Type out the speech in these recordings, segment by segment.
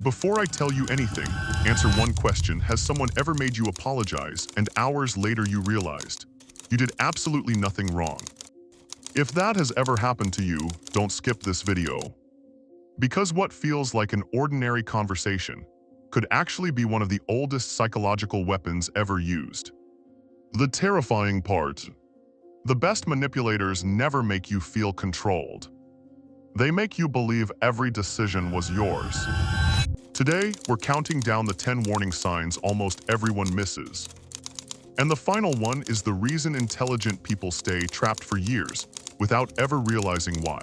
Before I tell you anything, answer one question. Has someone ever made you apologize and hours later you realized you did absolutely nothing wrong? If that has ever happened to you, don't skip this video. Because what feels like an ordinary conversation could actually be one of the oldest psychological weapons ever used. The terrifying part. The best manipulators never make you feel controlled. They make you believe every decision was yours. Today, we're counting down the 10 warning signs almost everyone misses. And the final one is the reason intelligent people stay trapped for years without ever realizing why.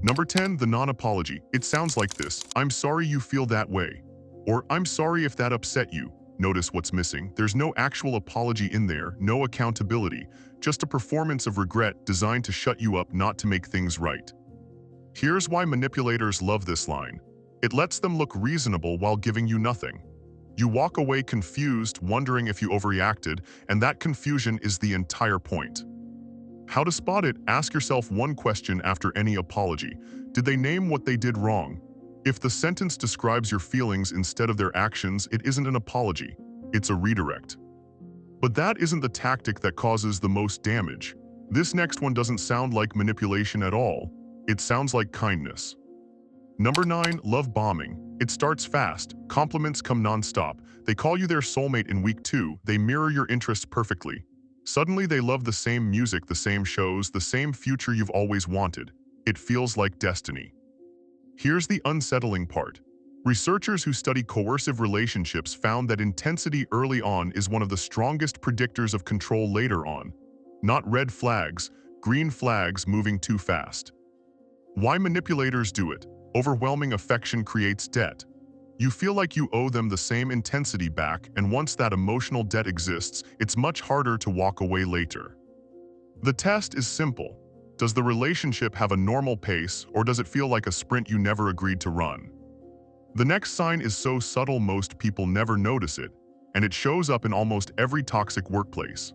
Number 10, the non-apology. It sounds like this: I'm sorry you feel that way. Or I'm sorry if that upset you. Notice what's missing. There's no actual apology in there, no accountability, just a performance of regret designed to shut you up, not to make things right. Here's why manipulators love this line. It lets them look reasonable while giving you nothing. You walk away confused, wondering if you overreacted, and that confusion is the entire point. How to spot it? Ask yourself one question after any apology. Did they name what they did wrong? If the sentence describes your feelings instead of their actions, it isn't an apology. It's a redirect. But that isn't the tactic that causes the most damage. This next one doesn't sound like manipulation at all. It sounds like kindness. Number 9, love bombing. It starts fast. Compliments come non-stop. They call you their soulmate in week 2. They mirror your interests perfectly. Suddenly they love the same music, the same shows, the same future you've always wanted. It feels like destiny. Here's the unsettling part. Researchers who study coercive relationships found that intensity early on is one of the strongest predictors of control later on. Not red flags, green flags moving too fast. Why manipulators do it? Overwhelming affection creates debt. You feel like you owe them the same intensity back, and once that emotional debt exists, it's much harder to walk away later. The test is simple. Does the relationship have a normal pace, or does it feel like a sprint you never agreed to run? The next sign is so subtle most people never notice it, and it shows up in almost every toxic workplace.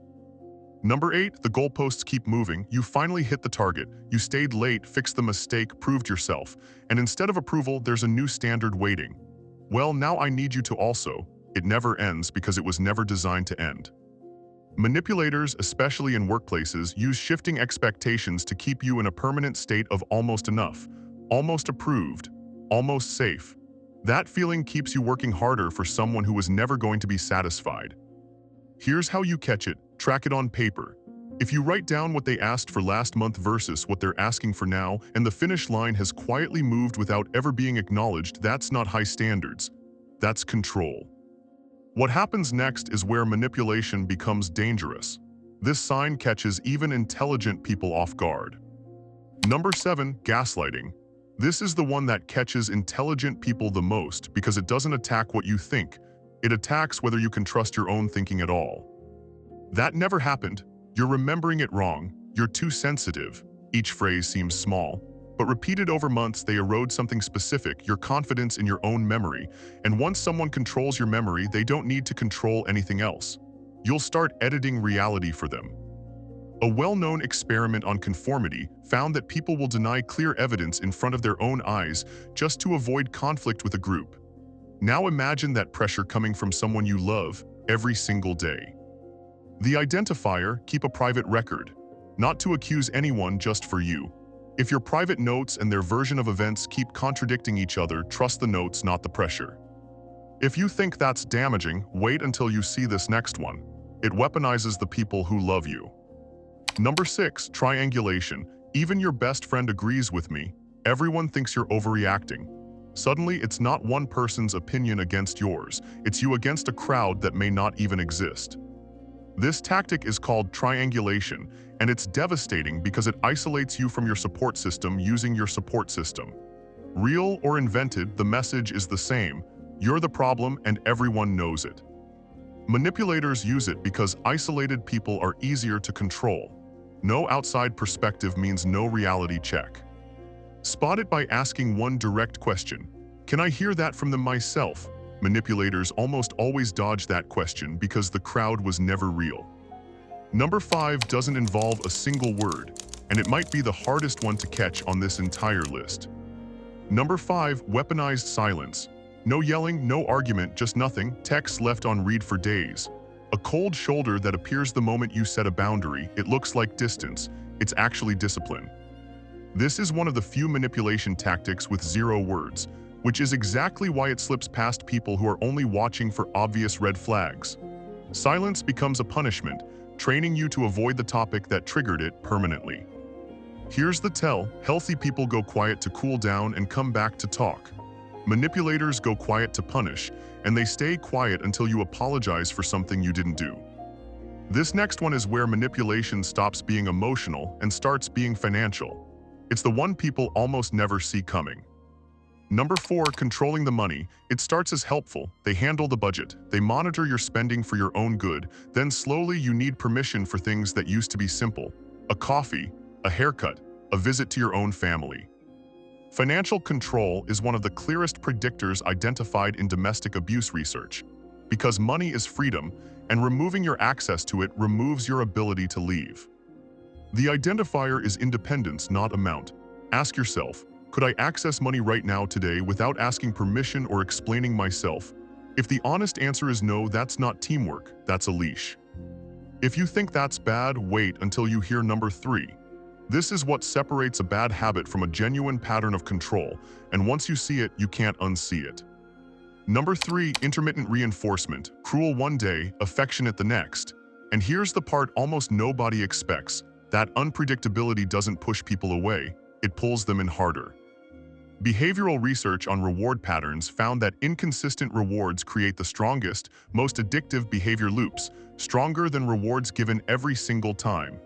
Number 8, the goalposts keep moving. You finally hit the target. You stayed late, fixed the mistake, proved yourself. And instead of approval, there's a new standard waiting. Well, now I need you to also. It never ends because it was never designed to end. Manipulators, especially in workplaces, use shifting expectations to keep you in a permanent state of almost enough, almost approved, almost safe. That feeling keeps you working harder for someone who was never going to be satisfied. Here's how you catch it. Track it on paper. If you write down what they asked for last month versus what they're asking for now, and the finish line has quietly moved without ever being acknowledged, that's not high standards. That's control. What happens next is where manipulation becomes dangerous. This sign catches even intelligent people off guard. Number 7, gaslighting. This is the one that catches intelligent people the most because it doesn't attack what you think. It attacks whether you can trust your own thinking at all. That never happened. You're remembering it wrong. You're too sensitive. Each phrase seems small, but repeated over months, they erode something specific, your confidence in your own memory. And once someone controls your memory, they don't need to control anything else. You'll start editing reality for them. A well-known experiment on conformity found that people will deny clear evidence in front of their own eyes just to avoid conflict with a group. Now imagine that pressure coming from someone you love every single day. The identifier: keep a private record. Not to accuse anyone, just for you. If your private notes and their version of events keep contradicting each other, trust the notes, not the pressure. If you think that's damaging, wait until you see this next one. It weaponizes the people who love you. Number 6, triangulation. Even your best friend agrees with me. Everyone thinks you're overreacting. Suddenly, it's not one person's opinion against yours. It's you against a crowd that may not even exist. This tactic is called triangulation, and it's devastating because it isolates you from your support system using your support system. Real or invented, the message is the same. You're the problem and everyone knows it. Manipulators use it because isolated people are easier to control. No outside perspective means no reality check. Spot it by asking one direct question. Can I hear that from them myself? Manipulators almost always dodge that question because the crowd was never real. Number 5 doesn't involve a single word, and it might be the hardest one to catch on this entire list. Number 5, weaponized silence. No yelling, no argument, just nothing, texts left on read for days. A cold shoulder that appears the moment you set a boundary. It looks like distance. It's actually discipline. This is one of the few manipulation tactics with 0 words, which is exactly why it slips past people who are only watching for obvious red flags. Silence becomes a punishment, training you to avoid the topic that triggered it permanently. Here's the tell: healthy people go quiet to cool down and come back to talk. Manipulators go quiet to punish, and they stay quiet until you apologize for something you didn't do. This next one is where manipulation stops being emotional and starts being financial. It's the one people almost never see coming. Number 4, controlling the money. It starts as helpful. They handle the budget. They monitor your spending for your own good. Then slowly you need permission for things that used to be simple. A coffee, a haircut, a visit to your own family. Financial control is one of the clearest predictors identified in domestic abuse research, because money is freedom, and removing your access to it removes your ability to leave. The identifier is independence, not amount. Ask yourself, could I access money right now today without asking permission or explaining myself? If the honest answer is no, that's not teamwork, that's a leash. If you think that's bad, wait until you hear number 3. This is what separates a bad habit from a genuine pattern of control, and once you see it, you can't unsee it. Number 3, intermittent reinforcement. Cruel one day, affectionate the next. And here's the part almost nobody expects. That unpredictability doesn't push people away, it pulls them in harder. Behavioral research on reward patterns found that inconsistent rewards create the strongest, most addictive behavior loops, stronger than rewards given every single time.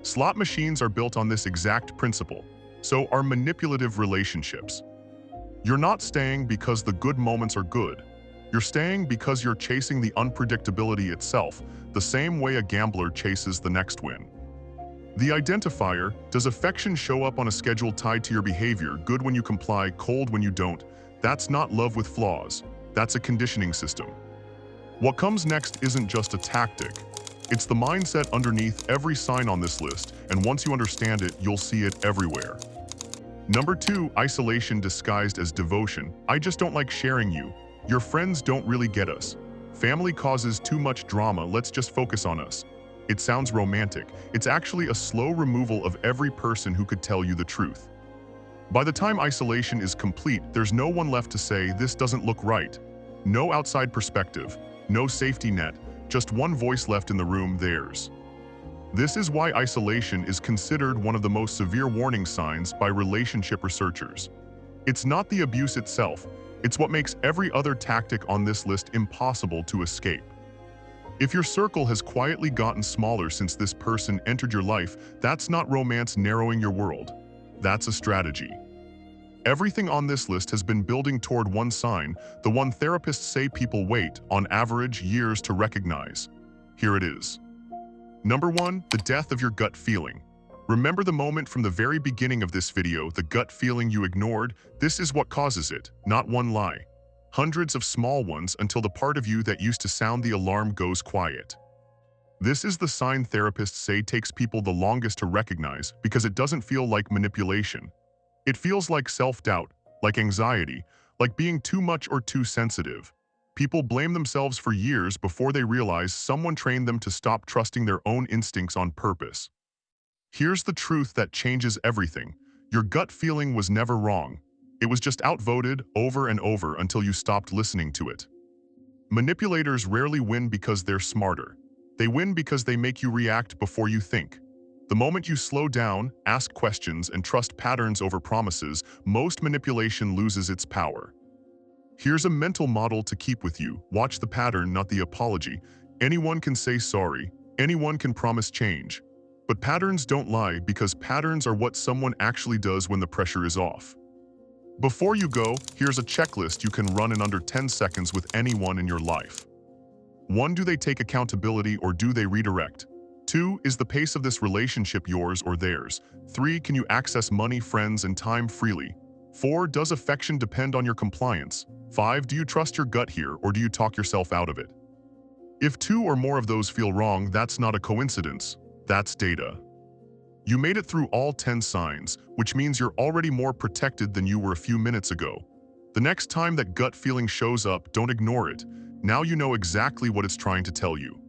Slot machines are built on this exact principle. So are manipulative relationships. You're not staying because the good moments are good. You're staying because you're chasing the unpredictability itself, the same way a gambler chases the next win. The identifier: does affection show up on a schedule tied to your behavior, good when you comply, cold when you don't? That's not love with flaws. That's a conditioning system. What comes next isn't just a tactic. It's the mindset underneath every sign on this list, and once you understand it, you'll see it everywhere. Number 2, isolation disguised as devotion. I just don't like sharing you. Your friends don't really get us. Family causes too much drama, let's just focus on us. It sounds romantic. It's actually a slow removal of every person who could tell you the truth. By the time isolation is complete, there's no one left to say, this doesn't look right. No outside perspective, no safety net, just one voice left in the room, theirs. This is why isolation is considered one of the most severe warning signs by relationship researchers. It's not the abuse itself, it's what makes every other tactic on this list impossible to escape. If your circle has quietly gotten smaller since this person entered your life, that's not romance narrowing your world. That's a strategy. Everything on this list has been building toward one sign, the one therapists say people wait, on average, years to recognize. Here it is. Number 1, the death of your gut feeling. Remember the moment from the very beginning of this video, the gut feeling you ignored? This is what causes it, not one lie. Hundreds of small ones until the part of you that used to sound the alarm goes quiet. This is the sign therapists say takes people the longest to recognize because it doesn't feel like manipulation. It feels like self-doubt, like anxiety, like being too much or too sensitive. People blame themselves for years before they realize someone trained them to stop trusting their own instincts on purpose. Here's the truth that changes everything. Your gut feeling was never wrong. It was just outvoted over and over until you stopped listening to it. Manipulators rarely win because they're smarter. They win because they make you react before you think. The moment you slow down, ask questions, and trust patterns over promises, most manipulation loses its power. Here's a mental model to keep with you. Watch the pattern, not the apology. Anyone can say sorry. Anyone can promise change. But patterns don't lie because patterns are what someone actually does when the pressure is off. Before you go, here's a checklist you can run in under 10 seconds with anyone in your life. 1. Do they take accountability or do they redirect? 2. Is the pace of this relationship yours or theirs? 3. Can you access money, friends, and time freely? 4. Does affection depend on your compliance? 5. Do you trust your gut here or do you talk yourself out of it? If 2 or more of those feel wrong, that's not a coincidence. That's data. You made it through all 10 signs, which means you're already more protected than you were a few minutes ago. The next time that gut feeling shows up, don't ignore it. Now you know exactly what it's trying to tell you.